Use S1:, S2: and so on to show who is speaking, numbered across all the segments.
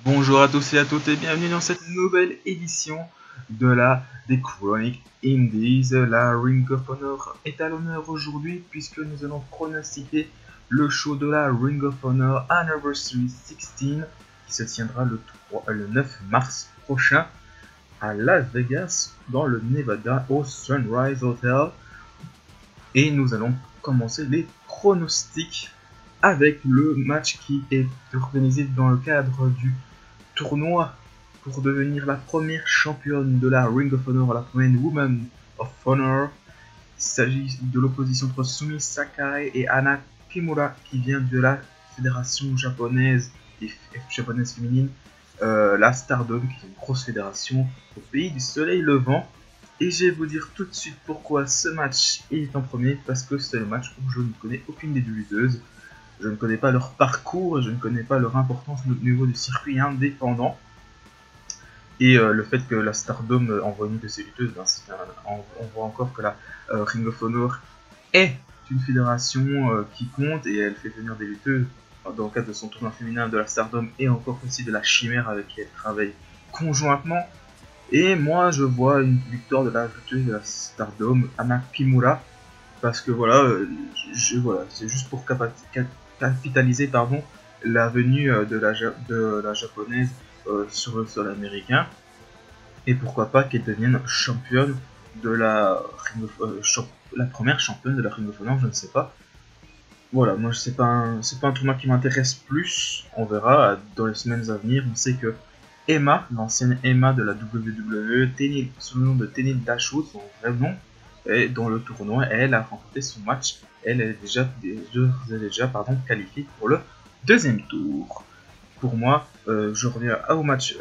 S1: Bonjour à tous et à toutes et bienvenue dans cette nouvelle édition des Chroniques Indies. La Ring of Honor est à l'honneur aujourd'hui puisque nous allons pronostiquer le show de la Ring of Honor Anniversary 16 qui se tiendra le 9 mars prochain à Las Vegas dans le Nevada au Sunrise Hotel. Et nous allons commencer les pronostics avec le match qui est organisé dans le cadre du tournoi pour devenir la première championne de la Ring of Honor, la première Woman of Honor. Il s'agit de l'opposition entre Sumi Sakai et Anna Kimura qui vient de la fédération japonaise féminine, la Stardom, qui est une grosse fédération au pays du soleil levant. Et je vais vous dire tout de suite pourquoi ce match est en premier, parce que c'est le match où je ne connais aucune des deux lutteuses. Je ne connais pas leur parcours, je ne connais pas leur importance au niveau du circuit indépendant. Et le fait que la Stardom envoie une de ses lutteuses, on voit encore que la Ring of Honor est une fédération qui compte et elle fait venir des lutteuses dans le cadre de son tournoi féminin de la Stardom et encore aussi de la Chimère avec qui elle travaille conjointement. Et moi je vois une victoire de la lutteuse de la Stardom, Anna Kimura, parce que voilà, c'est juste pour capitaliser la venue de la japonaise sur le sol américain, et pourquoi pas qu'elle devienne championne de la la première championne de la Ring of Honor, je ne sais pas. Voilà, moi c'est pas un tournoi qui m'intéresse plus, on verra dans les semaines à venir. On sait que Emma, l'ancienne Emma de la WWE, sous le nom de Tenille Dashwood, son vrai nom, est dans le tournoi, et elle a remporté son match. Elle est déjà qualifiée pour le deuxième tour. Pour moi, je reviens au match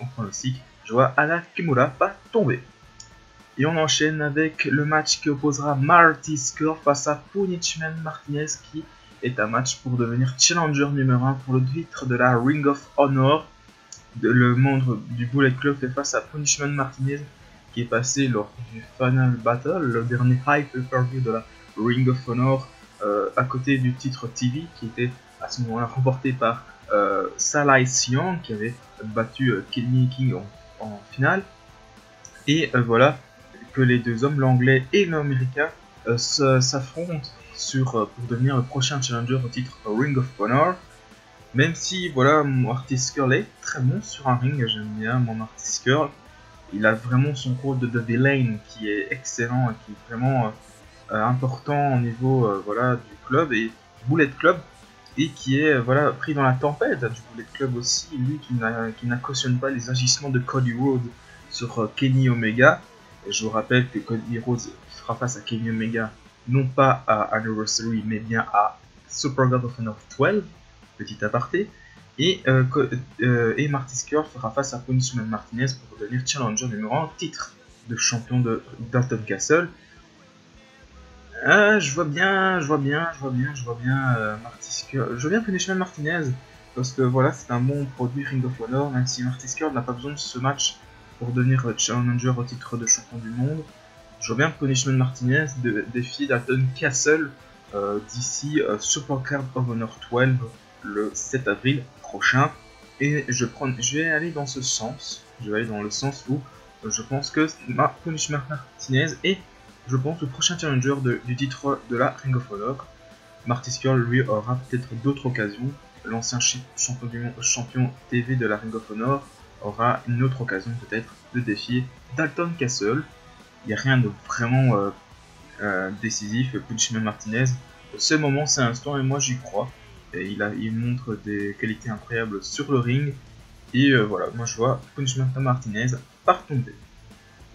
S1: en pronostic. Je vois Anna Kimura pas tomber. Et on enchaîne avec le match qui opposera Marty Scurll face à Punishment Martinez, qui est un match pour devenir challenger numéro 1 pour le titre de la Ring of Honor. Le membre du Bullet Club fait face à Punishment Martinez, qui est passé lors du Final Battle, le dernier high pay-per-view de la Ring of Honor, à côté du titre TV, qui était à ce moment-là remporté par Salai Sion, qui avait battu Kenny King en finale. Et voilà que les deux hommes, l'anglais et l'américain, s'affrontent pour devenir le prochain challenger au titre Ring of Honor. Même si voilà, Marty Scurll est très bon sur un ring, j'aime bien mon Marty Scurll. Il a vraiment son rôle de The Villain qui est excellent et qui est vraiment important au niveau voilà, du club et du Bullet Club, et qui est voilà, pris dans la tempête du Bullet Club aussi, lui qui n'actionne pas les agissements de Cody Rhodes sur Kenny Omega. Et je vous rappelle que Cody Rhodes fera face à Kenny Omega non pas à Anniversary mais bien à Super God of Honor 12, petit aparté. Et Marty Scurll fera face à Punishment Martinez pour devenir challenger numéro 1 titre de champion de Dalton Castle. Je vois bien Marty Scurll. Je vois bien Punishment Martinez parce que voilà, c'est un bon produit Ring of Honor, même si Marty Scurll n'a pas besoin de ce match pour devenir challenger au titre de champion du monde. Je vois bien Punishment Martinez défier Dalton Castle d'ici Super Card of Honor 12 le 7 avril prochain. Et je vais aller dans ce sens. Je vais aller dans le sens où je pense que Punishment Martinez est, je pense, le prochain challenger du titre de la Ring of Honor. Marty Scurll, lui, aura peut-être d'autres occasions. L'ancien champion TV de la Ring of Honor aura une autre occasion peut-être de défier Dalton Castle. Il n'y a rien de vraiment décisif. Punishment Martinez, ce moment, c'est un instant, et moi j'y crois. Et il montre des qualités incroyables sur le ring. Et voilà, moi je vois Punishment Martinez par tomber.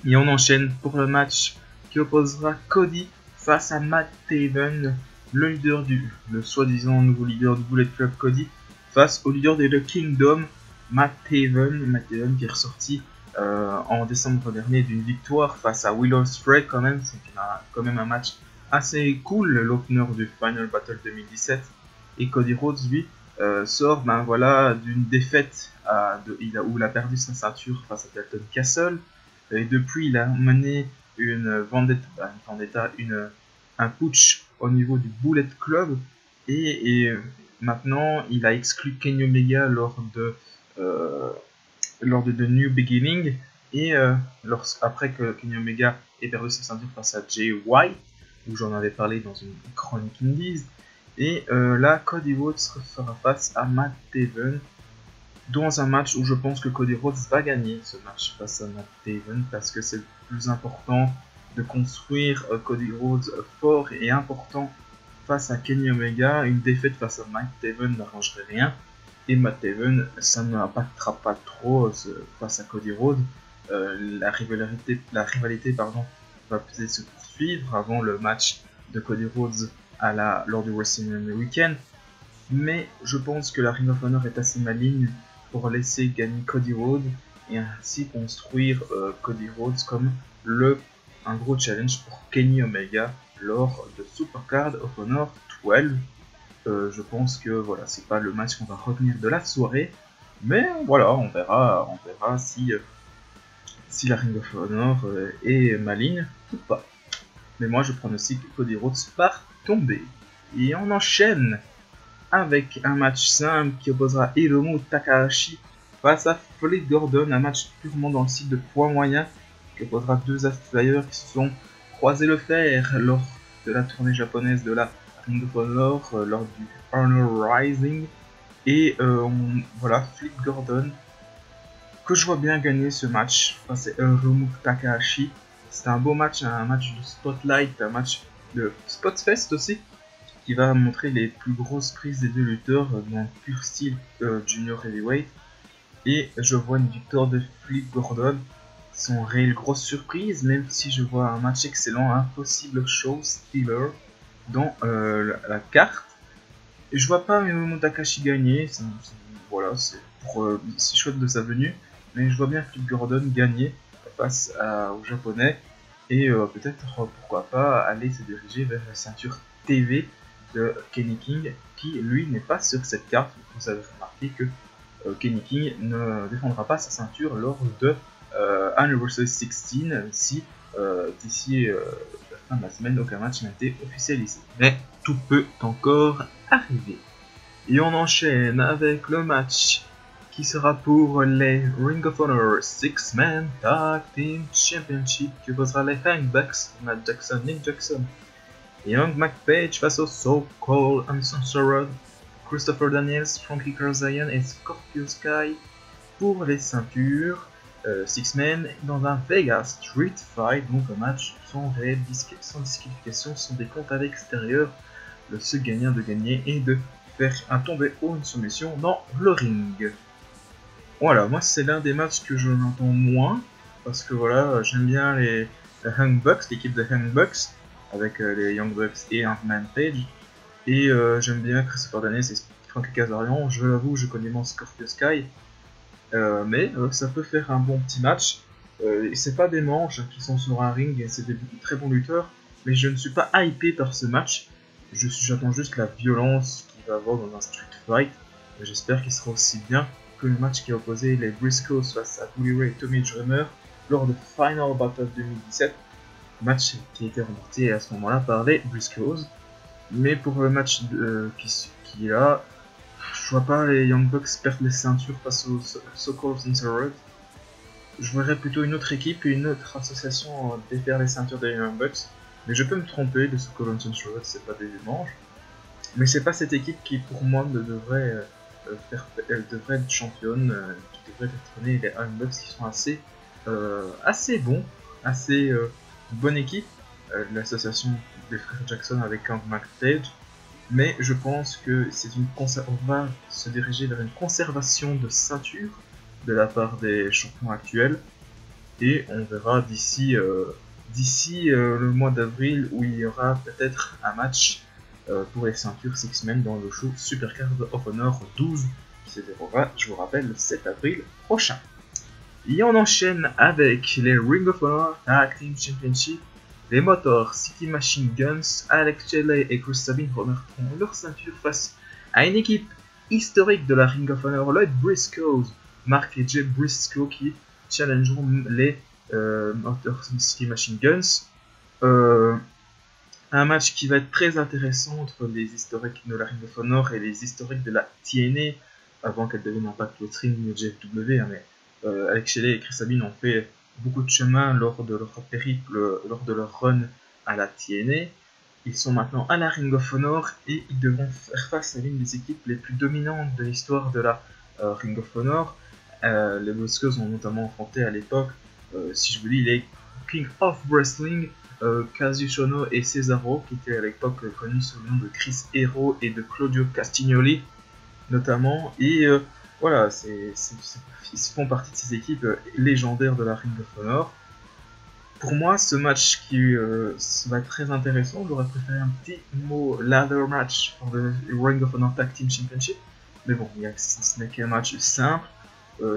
S1: Et on enchaîne pour le match qui opposera Cody face à Matt Taven, le soi-disant nouveau leader du Bullet Club Cody, face au leader de The Kingdom, Matt Taven qui est ressorti en décembre dernier d'une victoire face à Will Ospreay. Quand même, c'est quand même un match assez cool, l'opener du Final Battle 2017. Et Cody Rhodes, lui, sort d'une défaite où il a perdu sa ceinture face à Dalton Castle. Et depuis, il a mené un putsch au niveau du Bullet Club. Et maintenant, il a exclu Kenny Omega lors lors de The New Beginning, et après que Kenny Omega ait perdu sa ceinture face à Jay White, où j'en avais parlé dans une chronique Indies, et là Cody Rhodes fera face à Matt Taven dans un match où je pense que Cody Rhodes va gagner ce match face à Matt Taven, parce que c'est le plus important de construire Cody Rhodes fort et important face à Kenny Omega. Une défaite face à Matt Taven n'arrangerait rien, et Matt Taven, ça ne impactera pas trop face à Cody Rhodes. La rivalité va peut-être se poursuivre avant le match de Cody Rhodes lors du WrestleMania Weekend, mais je pense que la Ring of Honor est assez maligne pour laisser gagner Cody Rhodes et ainsi construire Cody Rhodes comme un gros challenge pour Kenny Omega lors de Supercard of Honor 12. Je pense que voilà, c'est pas le match qu'on va retenir de la soirée, mais voilà, on verra si la Ring of Honor est maligne ou pas. Mais moi je pronostique Cody Rhodes par tomber. Et on enchaîne avec un match simple qui opposera Hiromu Takahashi face à Flip Gordon, un match purement dans le style de poids moyen qui opposera deux flyers qui se sont croisés le fer lors de la tournée japonaise de la Ring of Honor, lors du Honor Rising. Et voilà, Flip Gordon, que je vois bien gagner ce match face à Hiromu Takahashi. C'est un beau match, un match de spotlight, un match de spotfest aussi, qui va montrer les plus grosses prises des deux lutteurs dans le pur style junior heavyweight. Et je vois une victoire de Flip Gordon sans réelle grosse surprise, même si je vois un match excellent, un possible show stealer dans la carte. Et je vois pas Hiromu Takahashi gagner, voilà, c'est chouette de sa venue, mais je vois bien Flip Gordon gagner face aux japonais, et peut-être pourquoi pas aller se diriger vers la ceinture TV de Kenny King, qui lui n'est pas sur cette carte. Vous avez remarqué que Kenny King ne défendra pas sa ceinture lors de Anniversary 16 si d'ici la fin de la semaine aucun match n'a été officialisé. Mais tout peut encore arriver. Et on enchaîne avec le match qui sera pour les Ring of Honor 6-Man Tag Team Championship, qui opposera les Young Bucks, Matt Jackson, Nick Jackson et Young McPage face au So Called Uncensored, Christopher Daniels, Frankie Kazarian et Scorpio Sky pour les ceintures 6-Man dans un Vegas Street Fight, donc un match sans disqualification, sans décompte à l'extérieur. Le seul gagnant de gagner et de faire un tombé ou une soumission dans le ring. Voilà, moi c'est l'un des matchs que je n'entends moins, parce que voilà, j'aime bien les Young Bucks, l'équipe de Young Bucks, avec les Young Bucks et Hangman Page, et j'aime bien Christopher Daniels et Frankie Kazarian. Je l'avoue, je connais mon Scorpio Sky, mais ça peut faire un bon petit match. Et c'est pas des manches qui sont sur un ring, et c'est des très bons lutteurs, mais je ne suis pas hypé par ce match. J'attends juste la violence qu'il va avoir dans un street fight, et j'espère qu'il sera aussi bien que le match qui a opposé les Briscoes face à Bully Ray et Tommy Dreamer lors de Final Battle 2017, match qui a été remporté à ce moment-là par les Briscoes. Mais pour le match qui est là, je vois pas les Young Bucks perdre les ceintures face aux So-Called Uncensored. Je verrais plutôt une autre équipe et une autre association défaire les ceintures des Young Bucks. Mais je peux me tromper, les So-Called Uncensored c'est pas des manches. Mais c'est pas cette équipe qui pour moi devrait être championne, qui devrait détrôner les Young Bucks, qui sont assez bons, assez bonne équipe, l'association des frères Jackson avec Hank McPage. Mais je pense que on va se diriger vers une conservation de ceinture de la part des champions actuels, et on verra d'ici le mois d'avril où il y aura peut-être un match pour les ceintures Six-Men dans le show Supercard of Honor 12 qui se déroulera, je vous rappelle, le 7 avril prochain. Et on enchaîne avec les Ring of Honor Tag Team Championship. Les Motor City Machine Guns, Alex Shelley et Chris Sabin remettront leur ceinture face à une équipe historique de la Ring of Honor, les Briscoes, Mark et Jay Briscoe, qui challengeront les Motor City Machine Guns. Un match qui va être très intéressant entre les historiques de la Ring of Honor et les historiques de la TNA. avant qu'elle devienne Impact Wrestling GFW, hein, mais Alex Shelley et Chris Sabin ont fait beaucoup de chemin lors de leur périple, lors de leur run à la TNA. Ils sont maintenant à la Ring of Honor et ils devront faire face à l'une des équipes les plus dominantes de l'histoire de la Ring of Honor. Les Briscoes ont notamment affronté à l'époque, si je vous dis, les King of Wrestling, Kazushino et Cesaro, qui étaient à l'époque connus sous le nom de Chris Hero et de Claudio Castagnoli, notamment. Et voilà, ils font partie de ces équipes légendaires de la Ring of Honor. Pour moi, ce match qui va être très intéressant, j'aurais préféré un petit mot ladder match pour le Ring of Honor Tag Team Championship. Mais bon, ce n'est qu'un match simple.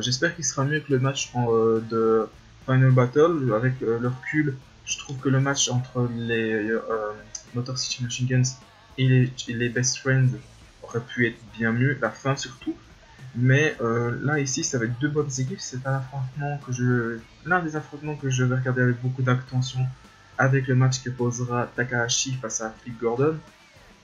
S1: J'espère qu'il sera mieux que le match de Final Battle. Avec le recul, je trouve que le match entre les Motor City Machine Guns et les Best Friends aurait pu être bien mieux, la fin surtout. Mais là ici ça va être deux bonnes équipes, c'est un affrontement l'un des affrontements que je vais regarder avec beaucoup d'attention, avec le match que posera Takahashi face à Flip Gordon.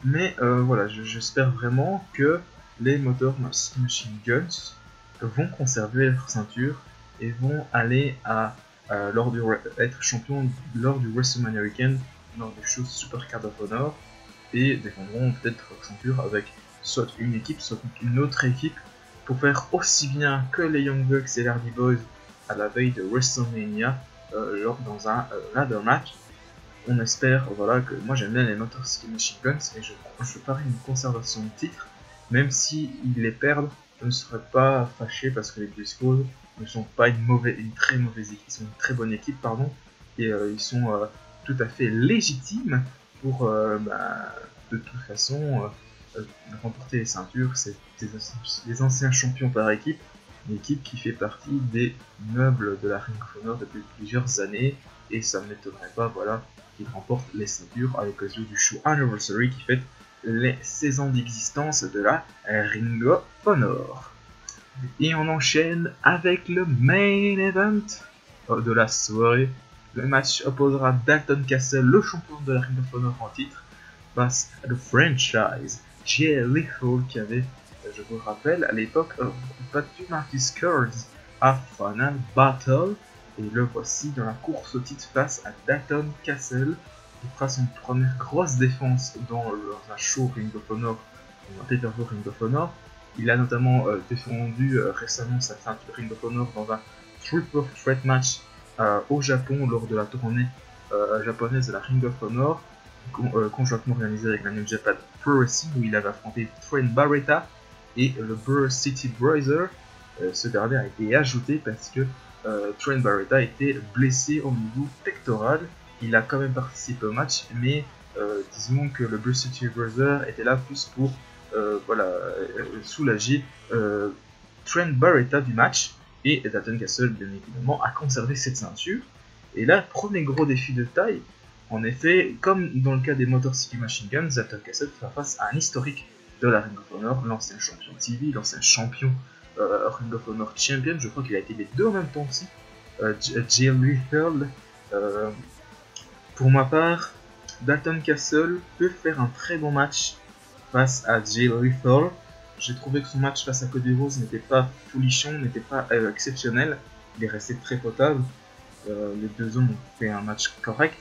S1: Mais voilà, j'espère vraiment que les Motor Machine Guns vont conserver leur ceinture et vont aller être champions lors du WrestleMania Weekend, lors des shows Super Card of Honor, et défendront peut-être leur ceinture avec soit une équipe, soit une autre équipe, pour faire aussi bien que les Young Bucks et les Hardy Boys à la veille de WrestleMania dans un ladder match. On espère, voilà, que moi j'aime bien les Motor City Machine Guns et je parie une conservation de titre, même si ils les perdent, je ne serais pas fâché parce que les Briscoes ne sont pas une très mauvaise équipe, ils sont une très bonne équipe, pardon, et ils sont tout à fait légitimes pour de toute façon remporter les ceintures. C'est des anciens champions par équipe, une équipe qui fait partie des meubles de la Ring of Honor depuis plusieurs années, et ça ne m'étonnerait pas, voilà, qu'ils remportent les ceintures à l'occasion du show Anniversary qui fête les 16 ans d'existence de la Ring of Honor. Et on enchaîne avec le main event de la soirée. Le match opposera Dalton Castle, le champion de la Ring of Honor en titre, face à The Franchise, Jay Lethal, qui avait, je vous le rappelle, à l'époque battu Marcus Curtis à Final Battle. Et le voici dans la course au titre face à Dalton Castle, qui fera son première grosse défense dans un show Ring of Honor, un pay-per-view Ring of Honor. Il a notamment défendu récemment sa ceinture Ring of Honor dans un Triple Threat match au Japon lors de la tournée japonaise de la Ring of Honor, conjointement organisée avec la New Japan Pro Wrestling, où il avait affronté Trent Barreta et le Burr City Bruiser. Ce dernier a été ajouté parce que Trent Barreta était blessé au niveau pectoral. Il a quand même participé au match, mais disons que le Burr City Bruiser était là plus pour soulager Trent Barreta du match, et Dalton Castle bien évidemment a conservé cette ceinture. Et là, premier gros défi de taille, en effet, comme dans le cas des Motor City Machine Guns, Dalton Castle fait face à un historique de la Ring of Honor, l'ancien champion TV, l'ancien champion Ring of Honor Champion, je crois qu'il a été les deux en même temps aussi, Jay Lethal. Pour ma part, Dalton Castle peut faire un très bon match face à Jay Lethal. J'ai trouvé que son match face à Cody Rhodes n'était pas folichon, n'était pas exceptionnel. Il est resté très potable. Les deux hommes ont fait un match correct.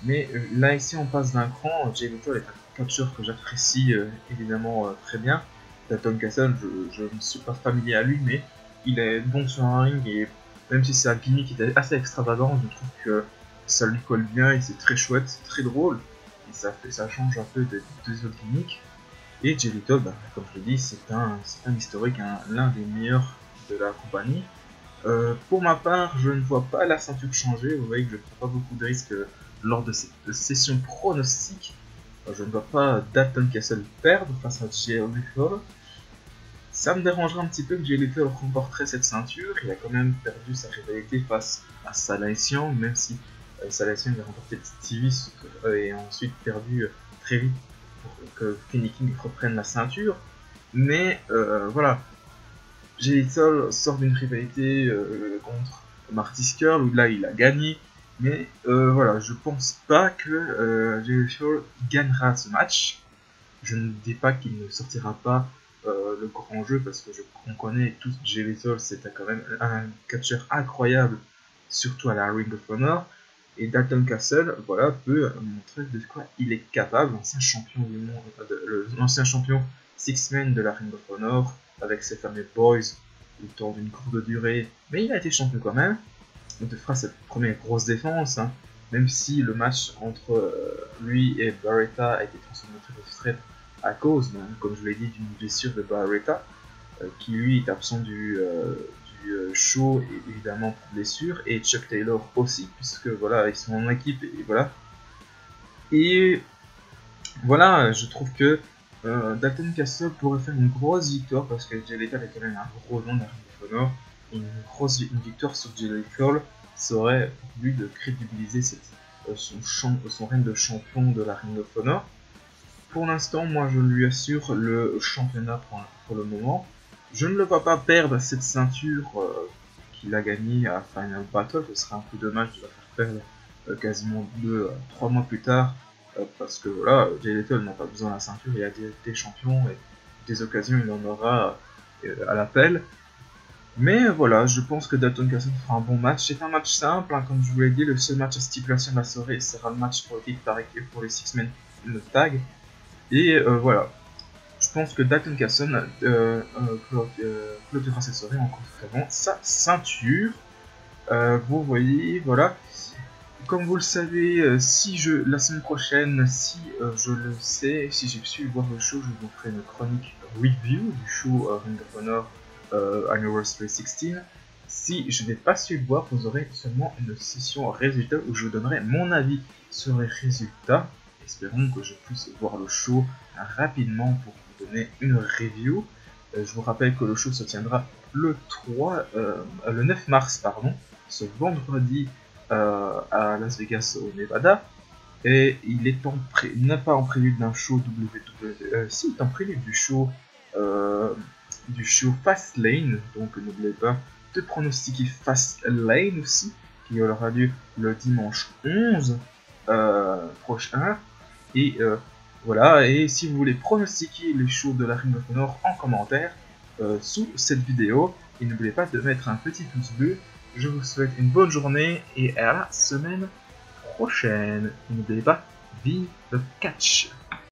S1: Mais là, ici, on passe d'un cran. Jay Lethal est un catcheur que j'apprécie évidemment très bien. Dalton Castle, je ne suis pas familier à lui, mais il est bon sur un ring. Et même si c'est un gimmick qui est assez extravagant, je trouve que ça lui colle bien et c'est très chouette, c'est très drôle. Et ça change un peu des deux autres gimmicks. Et Jay Lethal, comme je l'ai dit, c'est un historique, l'un des meilleurs de la compagnie. Pour ma part, je ne vois pas la ceinture changer. Vous voyez que je ne prends pas beaucoup de risques lors de cette session pronostique. Je ne vois pas Dalton Castle perdre face à Jay Lethal. Ça me dérangerait un petit peu que Jay Lethal remporterait cette ceinture. Il a quand même perdu sa rivalité face à Salacian, même si Salacian a remporté le TV et ensuite perdu très vite pour que Kenny King reprenne la ceinture. Mais voilà, Jay Lethal sort d'une rivalité contre Marty Scurll, où là il a gagné. Mais voilà, je pense pas que Jay Lethal gagnera ce match. Je ne dis pas qu'il ne sortira pas le grand jeu, parce que on connaît tous Jay Lethal, c'était quand même un catcheur incroyable, surtout à la Ring of Honor. Et Dalton Castle, voilà, peut montrer de quoi il est capable, l'ancien champion du monde, l'ancien champion Six-Man de la Ring of Honor, avec ses fameux boys, le temps d'une courte durée, mais il a été champion quand même. On te fera cette première grosse défense, hein, même si le match entre lui et Barretta a été transformé en triple threat à cause, comme je l'ai dit, d'une blessure de Barretta, qui lui est absent du show, et évidemment pour blessure, et Chuck Taylor aussi, puisque voilà, ils sont en équipe, et voilà. Et voilà, je trouve que Dalton Castle pourrait faire une grosse victoire, parce que Jay Lethal est quand même un gros nom de la Ring of Honor, et une victoire sur Jay Lethal serait pour lui de crédibiliser son règne de champion de la Ring of Honor. Pour l'instant, moi je lui assure le championnat pour le moment. Je ne le vois pas perdre cette ceinture qu'il a gagnée à Final Battle. Ce serait un coup de dommage de la faire perdre quasiment 3 mois plus tard. Parce que voilà, Jay Lethal n'a pas besoin de la ceinture, il a des champions et des occasions il en aura à l'appel. Mais voilà, je pense que Dalton Castle fera un bon match. C'est un match simple, hein, comme je vous l'ai dit, le seul match à stipulation de la soirée sera le match pour l'équipe par équipe pour les Six-Men tag. Et voilà, je pense que Dalton Castle clôturera cette soirée en conservant sa ceinture. Vous voyez, voilà. Comme vous le savez, la semaine prochaine, si je le sais, si j'ai su voir le show, je vous ferai une chronique review du show Ring of Honor Anniversary 16. Si je n'ai pas su le voir, vous aurez seulement une session résultat où je vous donnerai mon avis sur les résultats. Espérons que je puisse voir le show rapidement pour vous donner une review. Je vous rappelle que le show se tiendra le 9 mars, pardon, ce vendredi à Las Vegas au Nevada, et il est n'est pas en prélude d'un show WWE, si, il est en prélude du show Fastlane, donc n'oubliez pas de pronostiquer Fastlane aussi, qui aura lieu le dimanche 11 prochain, et voilà, et si vous voulez pronostiquer les shows de la Ring of Honor en commentaire sous cette vidéo, et n'oubliez pas de mettre un petit pouce bleu. Je vous souhaite une bonne journée et à la semaine prochaine. N'oubliez pas, vive le catch!